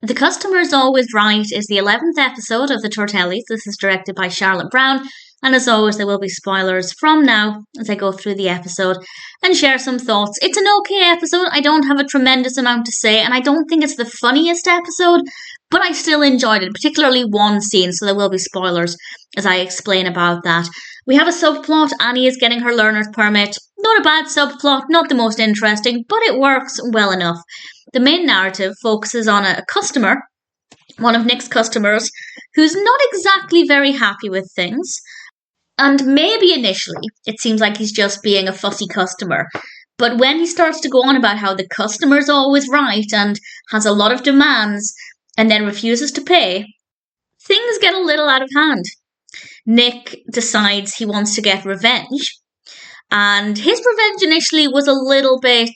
The Customer is Always Right is the 11th episode of the Tortellis. This is directed by Charlotte Brown, and as always, there will be spoilers from now as I go through the episode and share some thoughts. It's an okay episode. I don't have a tremendous amount to say, and I don't think it's the funniest episode, but I still enjoyed it, particularly one scene, so there will be spoilers as I explain about that. We have a subplot. Annie is getting her learner's permit. Not a bad subplot, not the most interesting, but it works well enough. The main narrative focuses on a customer, one of Nick's customers, who's not exactly very happy with things. And maybe initially it seems like he's just being a fussy customer. But when he starts to go on about how the customer's always right and has a lot of demands and then refuses to pay, things get a little out of hand. Nick decides he wants to get revenge. And his revenge initially was a little bit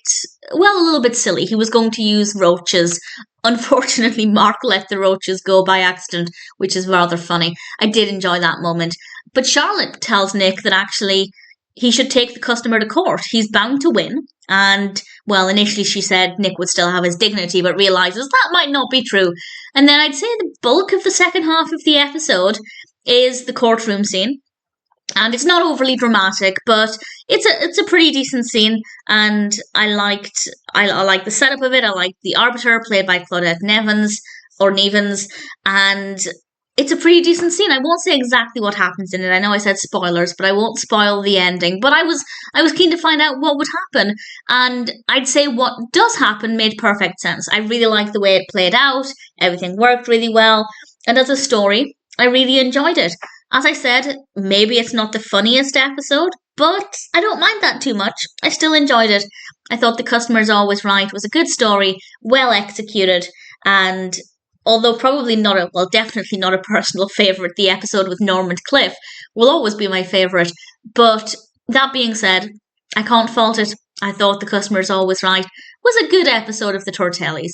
silly. He was going to use roaches. Unfortunately, Mark let the roaches go by accident, which is rather funny. I did enjoy that moment. But Charlotte tells Nick that actually he should take the customer to court. He's bound to win. And, well, initially she said Nick would still have his dignity, but realises that might not be true. And then I'd say the bulk of the second half of the episode is the courtroom scene. And it's not overly dramatic, but it's a pretty decent scene, and I like the setup of it. I like the Arbiter, played by Claudette Nevins, and it's a pretty decent scene. I won't say exactly what happens in it. I know I said spoilers, but I won't spoil the ending. But I was keen to find out what would happen, and I'd say what does happen made perfect sense. I really liked the way it played out. Everything worked really well, and as a story, I really enjoyed it. As I said, maybe it's not the funniest episode, but I don't mind that too much. I still enjoyed it. I thought The Customer's Always Right was a good story, well executed, and although definitely not a personal favourite, the episode with Norman Cliff will always be my favourite. But that being said, I can't fault it. I thought The Customer's Always Right was a good episode of the Tortellis.